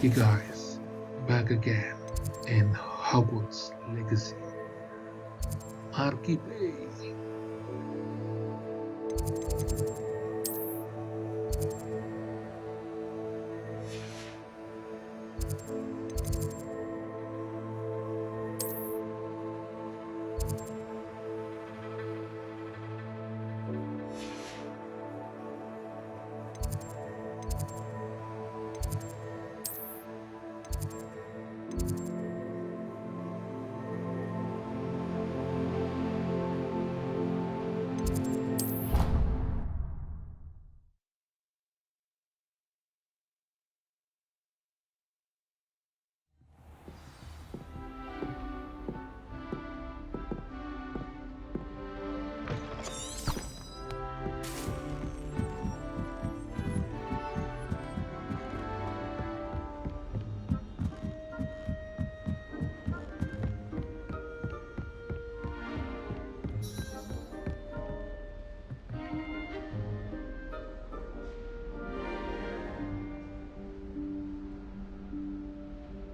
You guys, back again in Hogwarts Legacy. Archipel.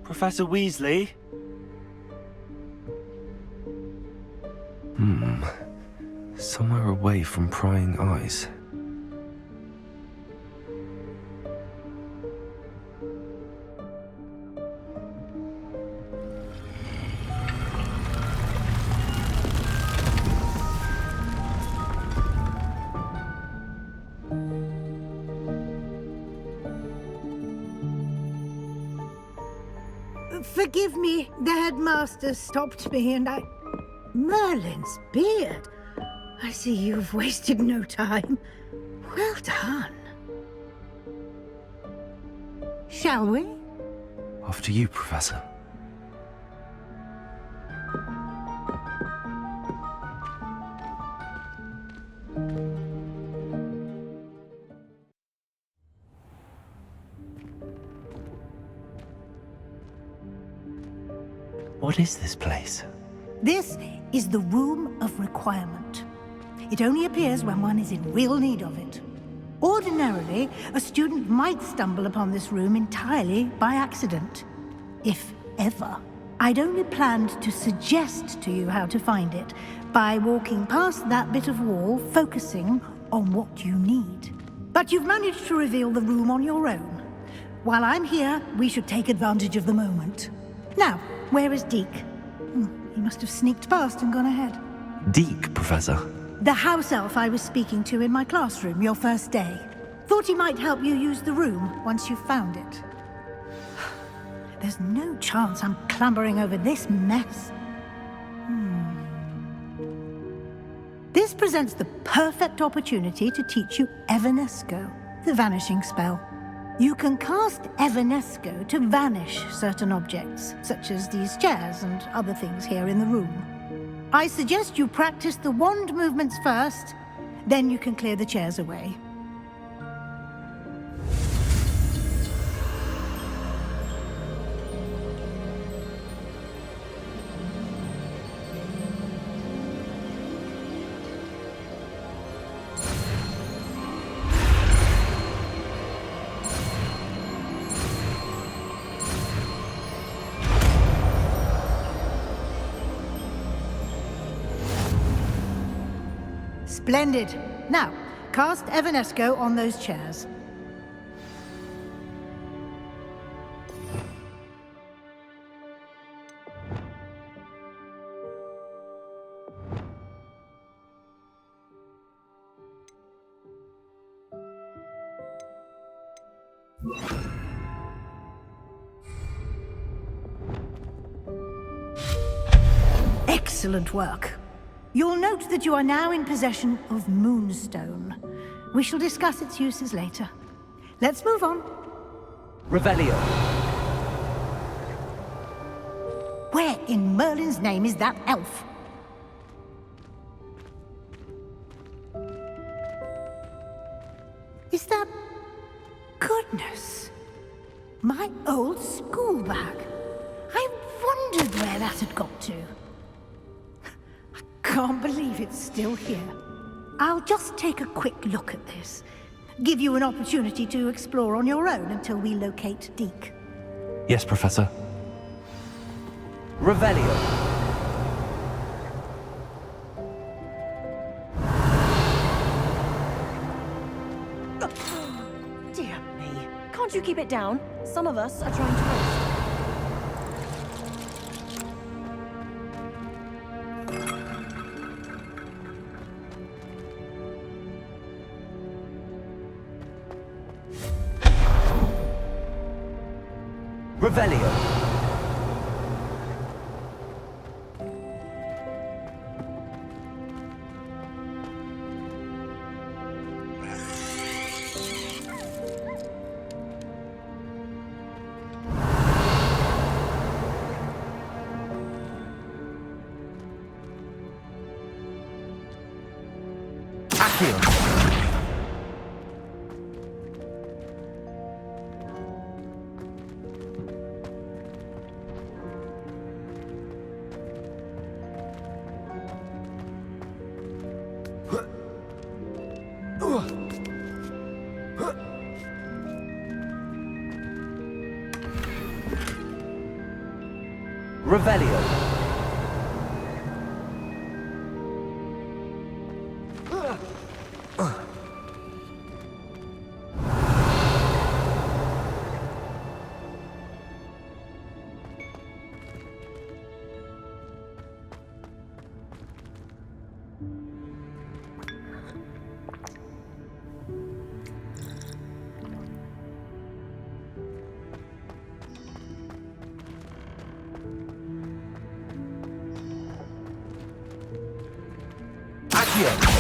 Professor Weasley? Somewhere away from prying eyes. Forgive me, the headmaster stopped me and I... Merlin's beard. I see you've wasted no time. Well done. Shall we? After you, Professor. What is this place? This is the Room of Requirement. It only appears when one is in real need of it. Ordinarily, a student might stumble upon this room entirely by accident, if ever. I'd only planned to suggest to you how to find it by walking past that bit of wall, focusing on what you need. But you've managed to reveal the room on your own. While I'm here, we should take advantage of the moment. Now, where is Deke? He must have sneaked past and gone ahead. Deke, Professor. The house elf I was speaking to in my classroom your first day. Thought he might help you use the room once you've found it. There's no chance I'm clambering over this mess. This presents the perfect opportunity to teach you Evanesco, the vanishing spell. You can cast Evanesco to vanish certain objects, such as these chairs and other things here in the room. I suggest you practice the wand movements first, then you can clear the chairs away. Splendid. Now, cast Evanesco on those chairs. Excellent work. You'll note that you are now in possession of Moonstone. We shall discuss its uses later. Let's move on. Revelio. Where in Merlin's name is that elf? Is that... Goodness! My old school bag. I wondered where that had got to. Can't believe it's still here. I'll just take a quick look at this. Give you an opportunity to explore on your own until we locate Deke. Yes, Professor. Revelio. Dear me. Can't you keep it down? Some of us are trying to rest. Revelio. Accio. Revelio. Accio.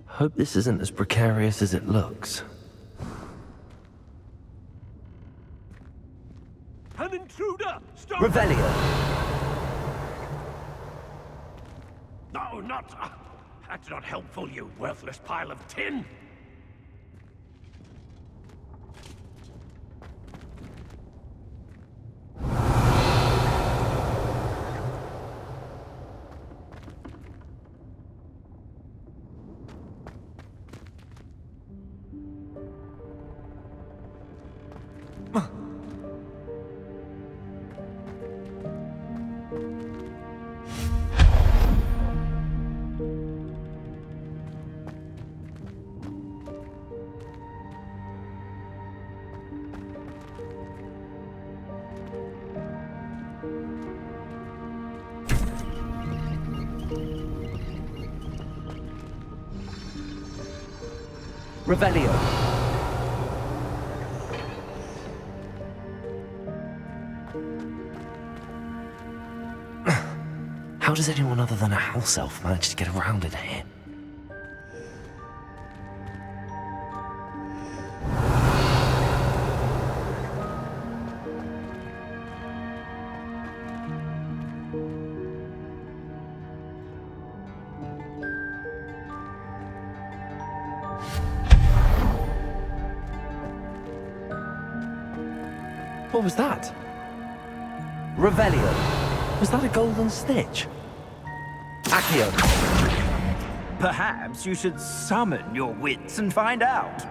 Hope this isn't as precarious as it looks. An intruder! Stop! Revelio. No, not... that's not helpful, you worthless pile of tin! Revelio. How does anyone other than a house elf manage to get around in here? What was that? Revelio. Was that a golden snitch? Accio. Perhaps you should summon your wits and find out.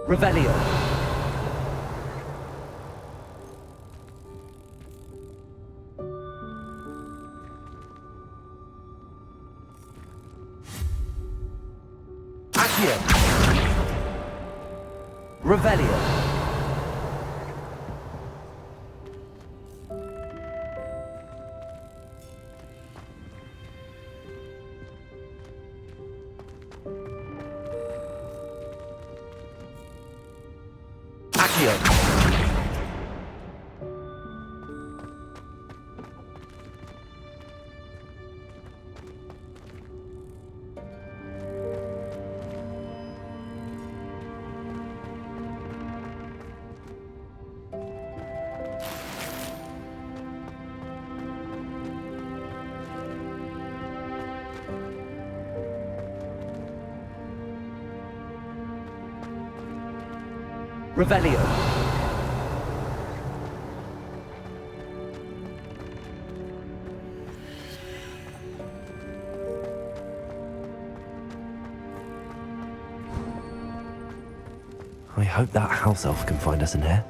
Revelio. Accio. Revelio. Accio. Revelio. I hope that house elf can find us in here.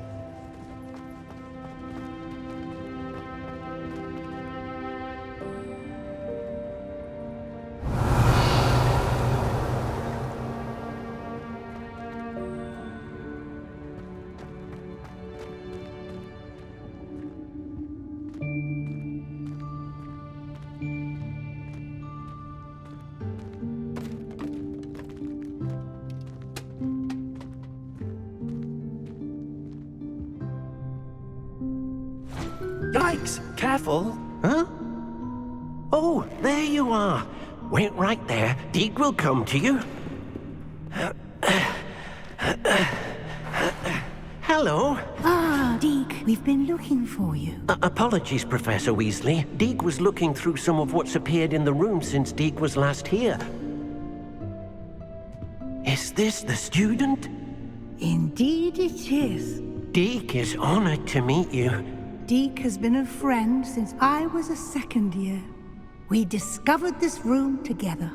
Yikes! Careful! Huh? Oh, there you are. Wait right there. Deke will come to you. Hello. Ah, Deke, we've been looking for you. Apologies, Professor Weasley. Deke was looking through some of what's appeared in the room since Deke was last here. Is this the student? Indeed it is. Deke is honored to meet you. Deke has been a friend since I was a second year. We discovered this room together.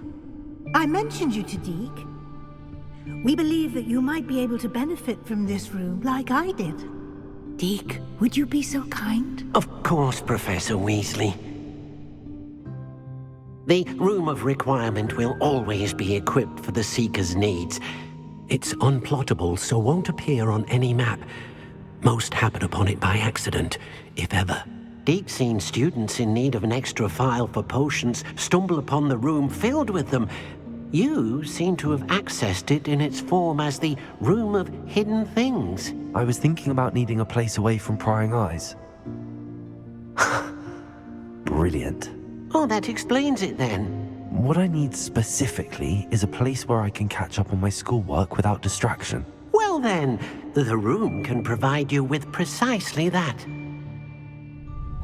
I mentioned you to Deke. We believe that you might be able to benefit from this room like I did. Deke, would you be so kind? Of course, Professor Weasley. The Room of Requirement will always be equipped for the Seeker's needs. It's unplottable, so won't appear on any map. Most happen upon it by accident, if ever. Deke's seen students in need of an extra file for potions stumble upon the room filled with them. You seem to have accessed it in its form as the Room of Hidden Things. I was thinking about needing a place away from prying eyes. Brilliant. Oh, that explains it then. What I need specifically is a place where I can catch up on my schoolwork without distraction. Well then, the room can provide you with precisely that.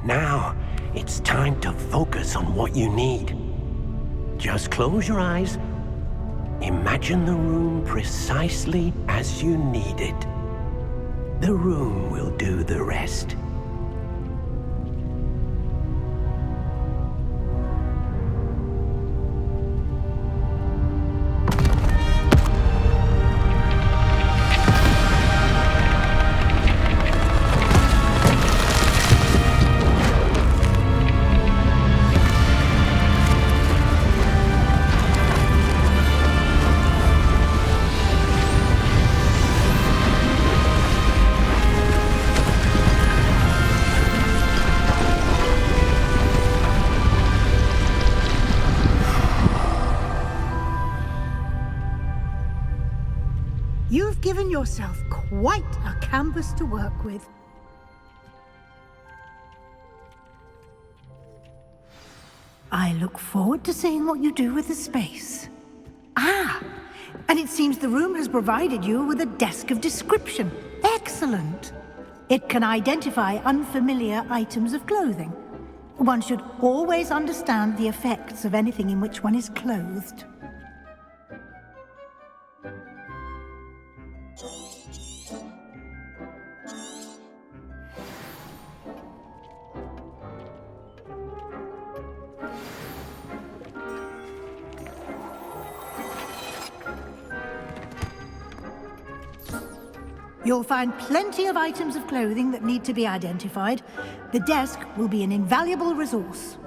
Now, it's time to focus on what you need. Just close your eyes. Imagine the room precisely as you need it. The room will do the rest. You've given yourself quite a canvas to work with. I look forward to seeing what you do with the space. Ah, and it seems the room has provided you with a desk of description. Excellent. It can identify unfamiliar items of clothing. One should always understand the effects of anything in which one is clothed. You'll find plenty of items of clothing that need to be identified. The desk will be an invaluable resource.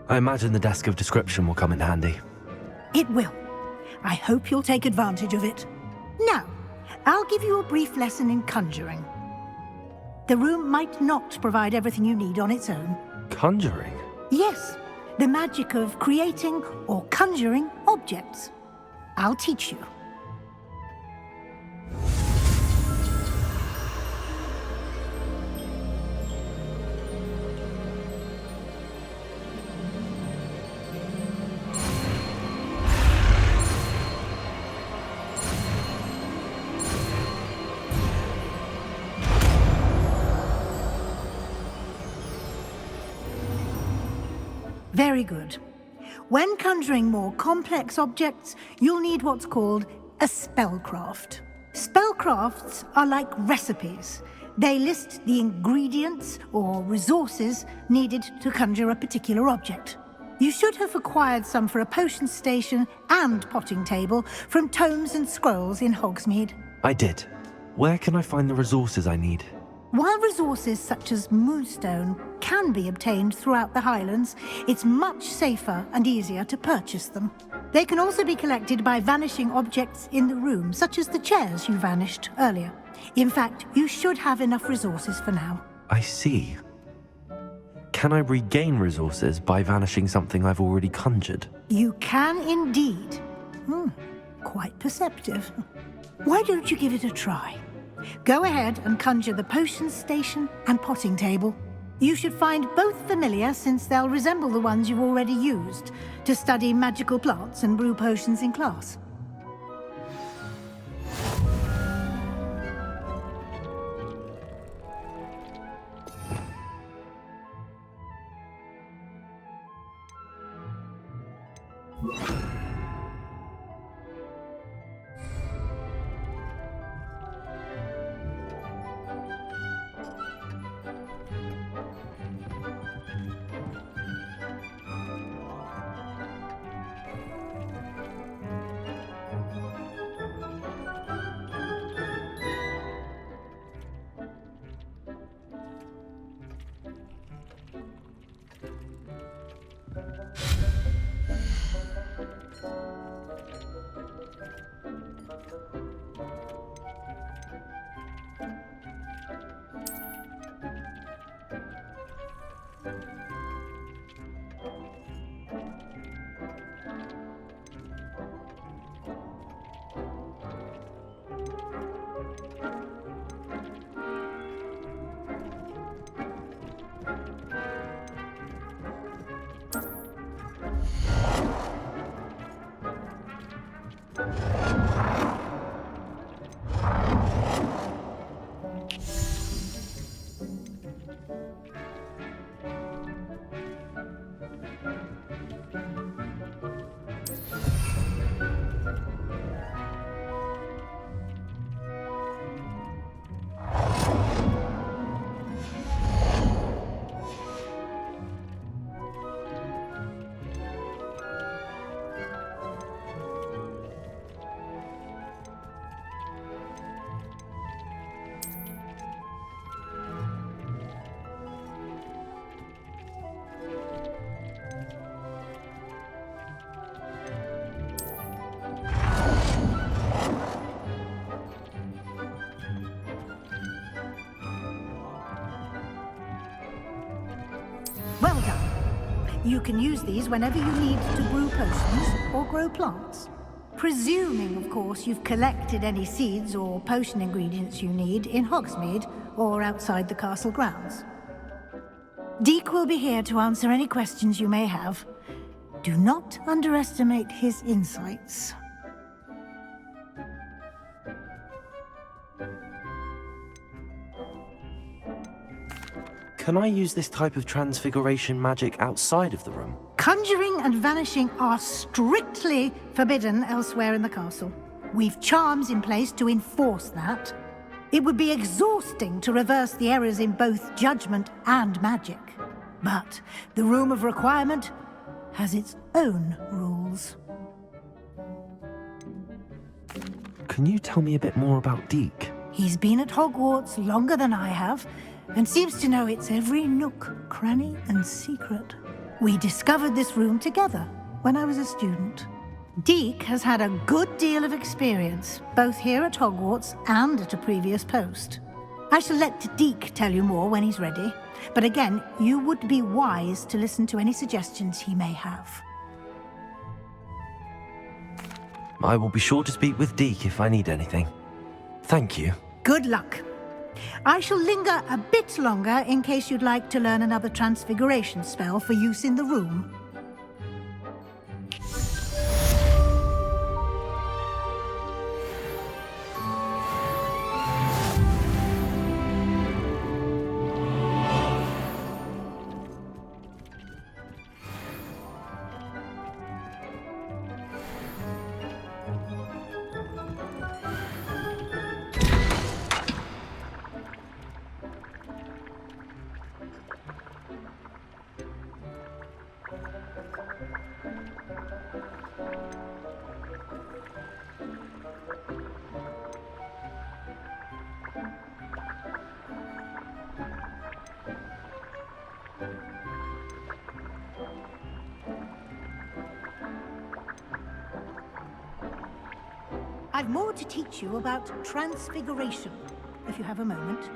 I imagine the desk of description will come in handy. It will. I hope you'll take advantage of it. Now, I'll give you a brief lesson in conjuring. The room might not provide everything you need on its own. Conjuring? Yes, the magic of creating or conjuring objects. I'll teach you. Very good. When conjuring more complex objects, you'll need what's called a spellcraft. Spellcrafts are like recipes. They list the ingredients or resources needed to conjure a particular object. You should have acquired some for a potion station and potting table from tomes and scrolls in Hogsmeade. I did. Where can I find the resources I need? While resources such as moonstone can be obtained throughout the Highlands, it's much safer and easier to purchase them. They can also be collected by vanishing objects in the room, such as the chairs you vanished earlier. In fact, you should have enough resources for now. I see. Can I regain resources by vanishing something I've already conjured? You can indeed. Quite perceptive. Why don't you give it a try? Go ahead and conjure the potion station and potting table. You should find both familiar, since they'll resemble the ones you've already used to study magical plants and brew potions in class. Well done. You can use these whenever you need to brew potions or grow plants. Presuming, of course, you've collected any seeds or potion ingredients you need in Hogsmeade or outside the castle grounds. Deke will be here to answer any questions you may have. Do not underestimate his insights. Can I use this type of transfiguration magic outside of the room? Conjuring and vanishing are strictly forbidden elsewhere in the castle. We've charms in place to enforce that. It would be exhausting to reverse the errors in both judgment and magic. But the Room of Requirement has its own rules. Can you tell me a bit more about Deke? He's been at Hogwarts longer than I have, and seems to know its every nook, cranny, and secret. We discovered this room together when I was a student. Deke has had a good deal of experience, both here at Hogwarts and at a previous post. I shall let Deke tell you more when he's ready, but again, you would be wise to listen to any suggestions he may have. I will be sure to speak with Deke if I need anything. Thank you. Good luck. I shall linger a bit longer in case you'd like to learn another transfiguration spell for use in the room. I've more to teach you about transfiguration, if you have a moment.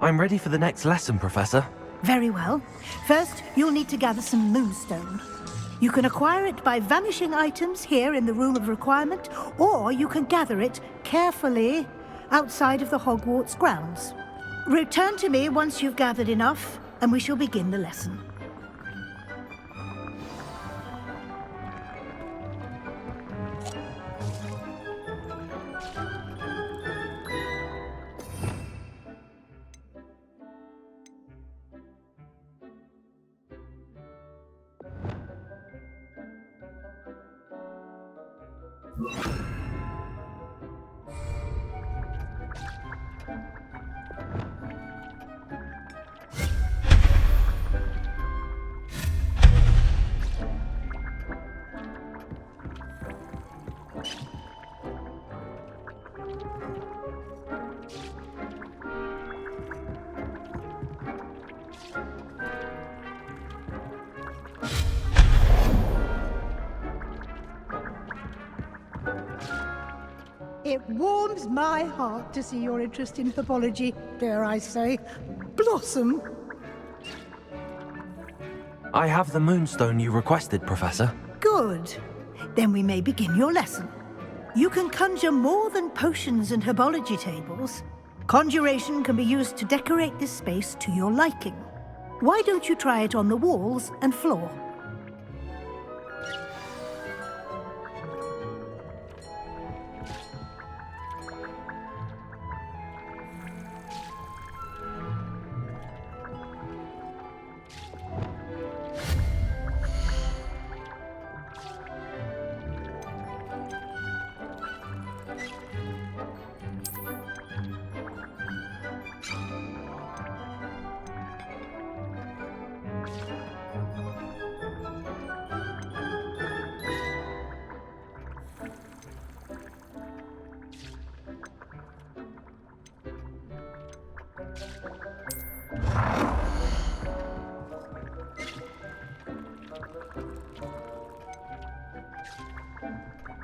I'm ready for the next lesson, Professor. Very well. First, you'll need to gather some moonstone. You can acquire it by vanishing items here in the Room of Requirement, or you can gather it carefully outside of the Hogwarts grounds. Return to me once you've gathered enough, and we shall begin the lesson. It warms my heart to see your interest in herbology, dare I say, blossom. I have the moonstone you requested, Professor. Good. Then we may begin your lesson. You can conjure more than potions and herbology tables. Conjuration can be used to decorate this space to your liking. Why don't you try it on the walls and floor?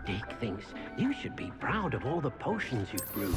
Deke thinks you should be proud of all the potions you've brewed.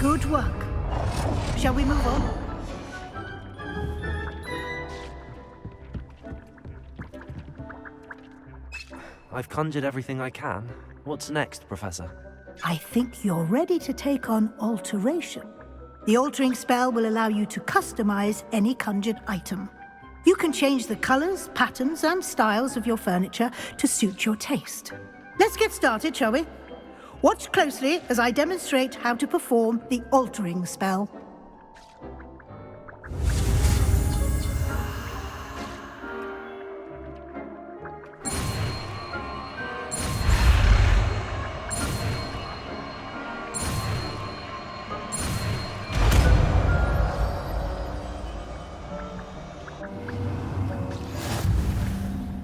Good work. Shall we move on? I've conjured everything I can. What's next, Professor? I think you're ready to take on alteration. The altering spell will allow you to customize any conjured item. You can change the colors, patterns, and styles of your furniture to suit your taste. Let's get started, shall we? Watch closely as I demonstrate how to perform the altering spell.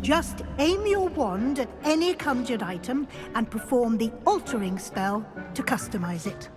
Just aim your wand at any conjured item and perform the altering spell to customize it.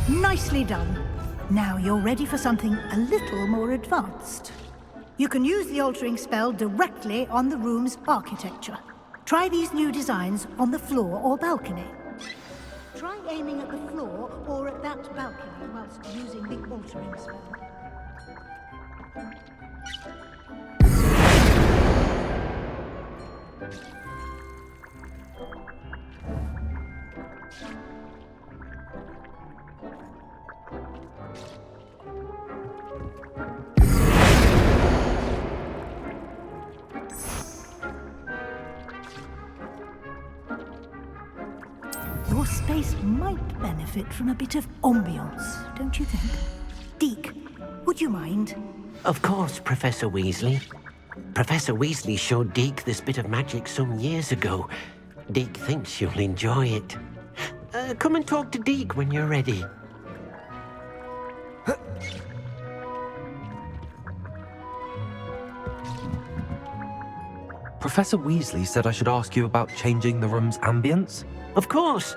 Nicely done. Now you're ready for something a little more advanced. You can use the altering spell directly on the room's architecture. Try these new designs on the floor or balcony. Try aiming at the floor or at that balcony whilst using the altering spell. Your space might benefit from a bit of ambiance, don't you think? Deke, would you mind? Of course, Professor Weasley. Professor Weasley showed Deke this bit of magic some years ago. Deke thinks you'll enjoy it. Come and talk to Deke when you're ready. Professor Weasley said I should ask you about changing the room's ambience. Of course.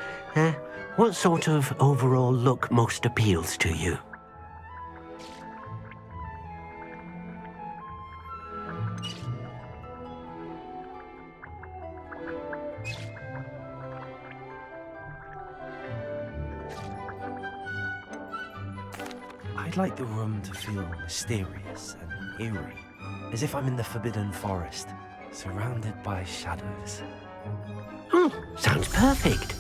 What sort of overall look most appeals to you? I'd like the room to feel mysterious and eerie, as if I'm in the Forbidden Forest, surrounded by shadows. Oh, sounds perfect.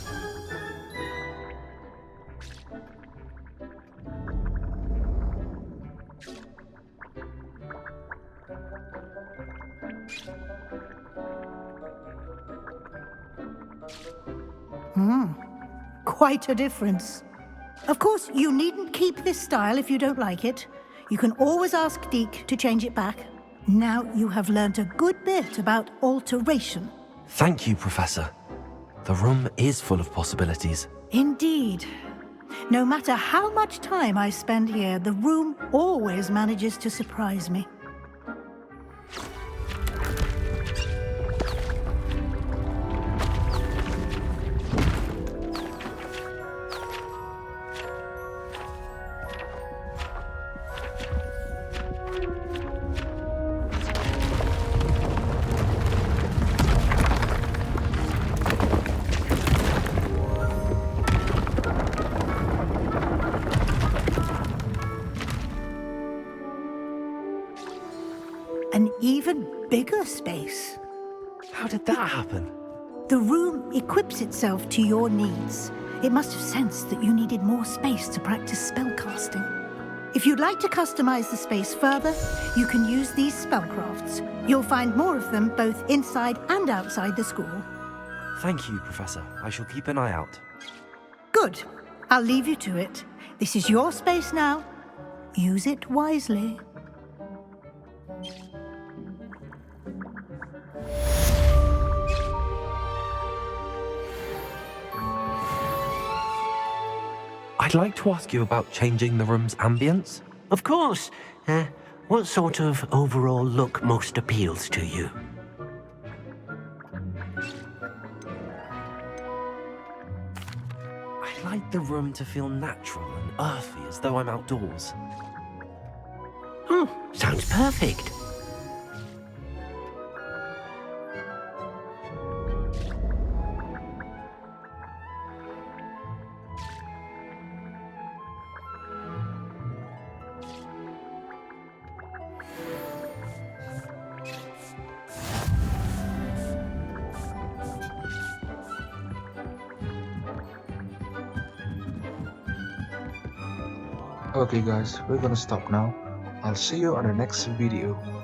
Quite a difference. Of course, you needn't keep this style if you don't like it. You can always ask Deke to change it back. Now you have learnt a good bit about alteration. Thank you, Professor. The room is full of possibilities. Indeed. No matter how much time I spend here, the room always manages to surprise me. An even bigger space. How did that happen? The room equips itself to your needs. It must have sensed that you needed more space to practice spellcasting. If you'd like to customize the space further, you can use these spellcrafts. You'll find more of them both inside and outside the school. Thank you, Professor. I shall keep an eye out. Good. I'll leave you to it. This is your space now. Use it wisely. I'd like to ask you about changing the room's ambience. Of course. What sort of overall look most appeals to you? I'd like the room to feel natural and earthy, as though I'm outdoors. Oh, sounds perfect. Okay guys, we're gonna stop now. I'll see you on the next video.